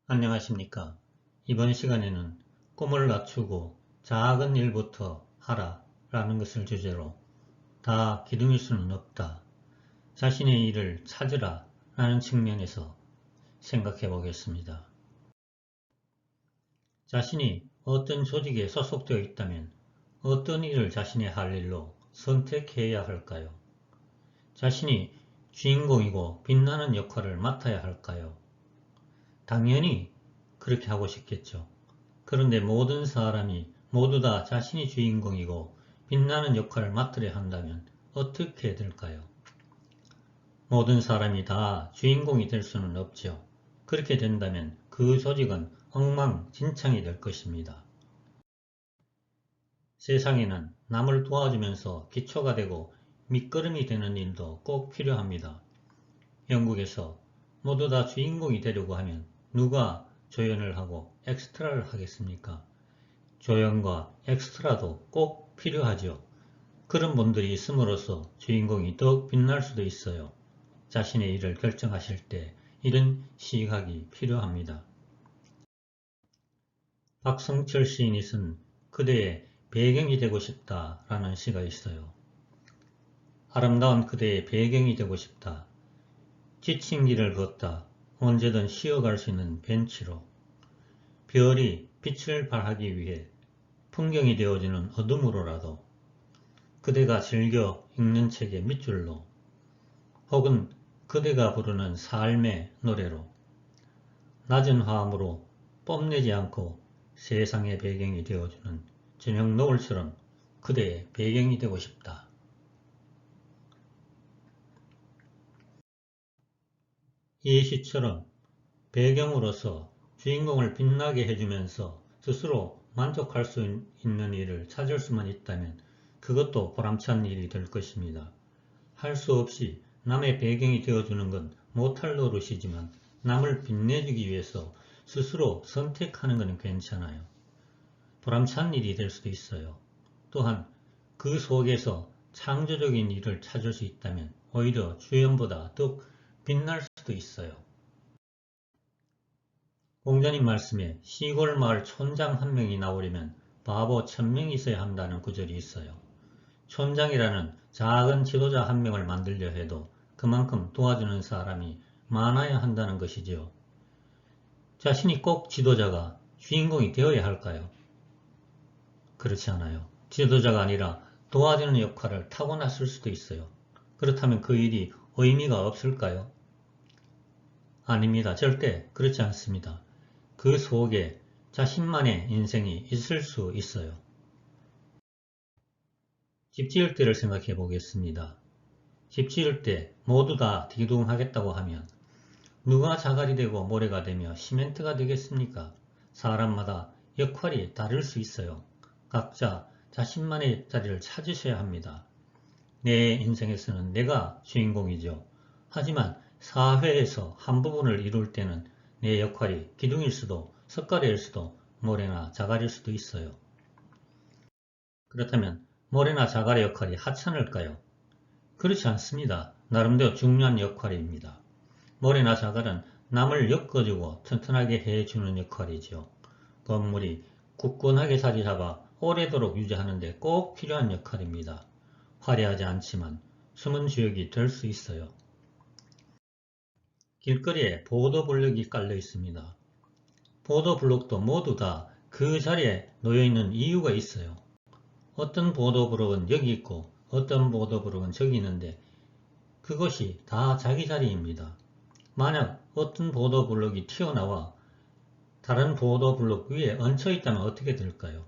안녕하십니까. 이번 시간에는 꿈을 낮추고 작은 일부터 하라 라는 것을 주제로 다 기둥일 수는 없다. 자신의 일을 찾으라 라는 측면에서 생각해 보겠습니다. 자신이 어떤 조직에 소속되어 있다면 어떤 일을 자신의 할 일로 선택해야 할까요? 자신이 주인공이고 빛나는 역할을 맡아야 할까요? 당연히 그렇게 하고 싶겠죠. 그런데 모든 사람이 모두 다 자신이 주인공이고 빛나는 역할을 맡으려 한다면 어떻게 될까요? 모든 사람이 다 주인공이 될 수는 없죠. 그렇게 된다면 그 조직은 엉망진창이 될 것입니다. 세상에는 남을 도와주면서 기초가 되고 밑거름이 되는 일도 꼭 필요합니다. 영국에서 모두 다 주인공이 되려고 하면 누가 조연을 하고 엑스트라를 하겠습니까? 조연과 엑스트라도 꼭 필요하죠. 그런 분들이 있음으로써 주인공이 더욱 빛날 수도 있어요. 자신의 일을 결정하실 때 이런 시각이 필요합니다. 박성철 시인이 쓴 그대의 배경이 되고 싶다 라는 시가 있어요. 아름다운 그대의 배경이 되고 싶다. 지친 길을 걷다 언제든 쉬어갈 수 있는 벤치로 별이 빛을 발하기 위해 풍경이 되어주는 어둠으로라도 그대가 즐겨 읽는 책의 밑줄로 혹은 그대가 부르는 삶의 노래로 낮은 화음으로 뽐내지 않고 세상의 배경이 되어주는 저녁 노을처럼 그대의 배경이 되고 싶다. 이 시처럼 배경으로서 주인공을 빛나게 해주면서 스스로 만족할 수 있는 일을 찾을 수만 있다면 그것도 보람찬 일이 될 것입니다. 할 수 없이 남의 배경이 되어주는 건 못할 노릇이지만 남을 빛내주기 위해서 스스로 선택하는 건 괜찮아요. 보람찬 일이 될 수도 있어요. 또한 그 속에서 창조적인 일을 찾을 수 있다면 오히려 주연보다 더욱 빛날 수도 있어요. 공자님 말씀에 시골 마을 촌장 한 명이 나오려면 바보 1000명이 있어야 한다는 구절이 있어요. 촌장이라는 작은 지도자 한 명을 만들려 해도 그만큼 도와주는 사람이 많아야 한다는 것이지요. 자신이 꼭 지도자가 주인공이 되어야 할까요? 그렇지 않아요. 지도자가 아니라 도와주는 역할을 타고났을 수도 있어요. 그렇다면 그 일이 의미가 없을까요? 아닙니다. 절대 그렇지 않습니다. 그 속에 자신만의 인생이 있을 수 있어요. 집 지을 때를 생각해 보겠습니다. 집 지을 때 모두 다 디둥하겠다고 하면 누가 자갈이 되고 모래가 되며 시멘트가 되겠습니까? 사람마다 역할이 다를 수 있어요. 각자 자신만의 자리를 찾으셔야 합니다. 내 인생에서는 내가 주인공이죠. 하지만 사회에서 한 부분을 이룰 때는 내 역할이 기둥일 수도 석가래일 수도 모래나 자갈일 수도 있어요. 그렇다면 모래나 자갈의 역할이 하찮을까요? 그렇지 않습니다. 나름대로 중요한 역할입니다. 모래나 자갈은 남을 엮어주고 튼튼하게 해주는 역할이죠. 건물이 굳건하게 자리 잡아 오래도록 유지하는 데 꼭 필요한 역할입니다. 화려하지 않지만 숨은 주역이 될 수 있어요. 길거리에 보도블록이 깔려 있습니다. 보도블록도 모두 다 그 자리에 놓여있는 이유가 있어요. 어떤 보도블록은 여기 있고 어떤 보도블록은 저기 있는데 그것이 다 자기 자리입니다. 만약 어떤 보도블록이 튀어나와 다른 보도블록 위에 얹혀있다면 어떻게 될까요?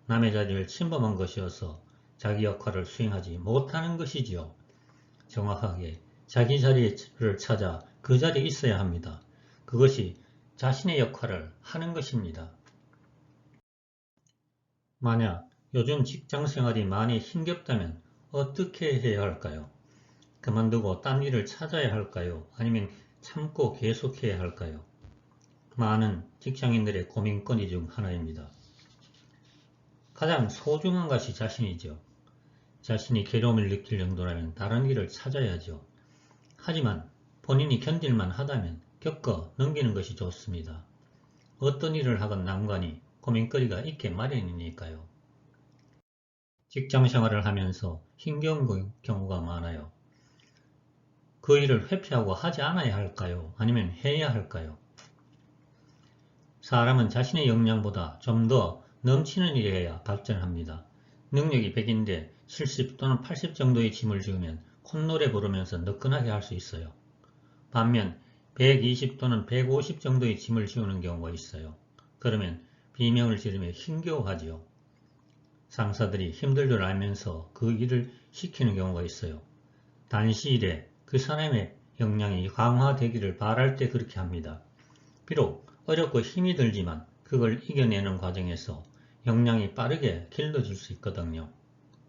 남의 자리를 침범한 것이어서 자기 역할을 수행하지 못하는 것이지요. 정확하게 자기 자리를 찾아 그 자리에 있어야 합니다. 그것이 자신의 역할을 하는 것입니다. 만약 요즘 직장생활이 많이 힘겹다면 어떻게 해야 할까요? 그만두고 딴 일을 찾아야 할까요? 아니면 참고 계속해야 할까요? 많은 직장인들의 고민거리 중 하나입니다. 가장 소중한 것이 자신이죠. 자신이 괴로움을 느낄 정도라면 다른 일을 찾아야죠. 하지만 본인이 견딜만 하다면 겪어 넘기는 것이 좋습니다. 어떤 일을 하건 난관이 고민거리가 있게 마련이니까요. 직장생활을 하면서 힘겨운 경우가 많아요. 그 일을 회피하고 하지 않아야 할까요? 아니면 해야 할까요? 사람은 자신의 역량보다 좀 더 넘치는 일을 해야 발전합니다. 능력이 100인데 70 또는 80 정도의 짐을 지으면 콧노래 부르면서 너끈하게 할 수 있어요. 반면 120 또는 150 정도의 짐을 지우는 경우가 있어요. 그러면 비명을 지르며 힘겨워하지요. 상사들이 힘들 줄 알면서 그 일을 시키는 경우가 있어요. 단시일에 그 사람의 역량이 강화되기를 바랄 때 그렇게 합니다. 비록 어렵고 힘이 들지만 그걸 이겨내는 과정에서 역량이 빠르게 길러질 수 있거든요.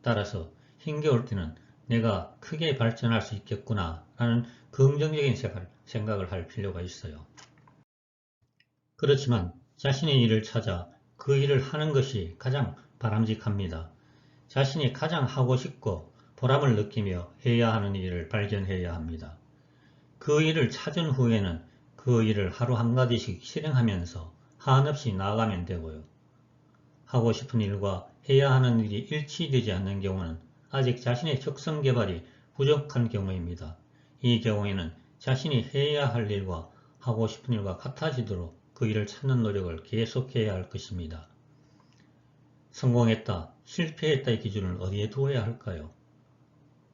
따라서 힘겨울 때는 내가 크게 발전할 수 있겠구나 라는 긍정적인 생각을 할 필요가 있어요. 그렇지만 자신의 일을 찾아 그 일을 하는 것이 가장 바람직합니다. 자신이 가장 하고 싶고 보람을 느끼며 해야 하는 일을 발견해야 합니다. 그 일을 찾은 후에는 그 일을 하루 한 가지씩 실행하면서 한없이 나아가면 되고요. 하고 싶은 일과 해야 하는 일이 일치되지 않는 경우는 아직 자신의 적성 개발이 부족한 경우입니다. 이 경우에는 자신이 해야 할 일과 하고 싶은 일과 같아지도록 그 일을 찾는 노력을 계속해야 할 것입니다. 성공했다, 실패했다의 기준을 어디에 두어야 할까요?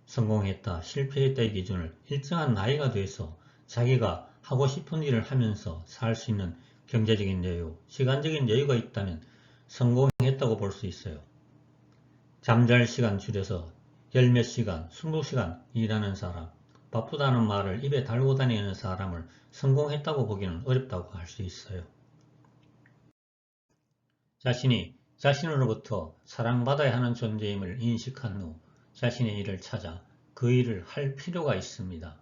성공했다, 실패했다의 기준을 일정한 나이가 돼서 자기가 하고 싶은 일을 하면서 살 수 있는 경제적인 여유, 시간적인 여유가 있다면 성공했다고 볼 수 있어요. 잠잘 시간 줄여서 10몇 시간, 20시간 일하는 사람, 바쁘다는 말을 입에 달고 다니는 사람을 성공했다고 보기는 어렵다고 할 수 있어요. 자신이 자신으로부터 사랑받아야 하는 존재임을 인식한 후 자신의 일을 찾아 그 일을 할 필요가 있습니다.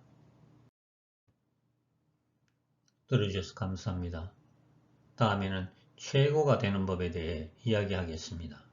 들어주셔서 감사합니다. 다음에는 최고가 되는 법에 대해 이야기하겠습니다.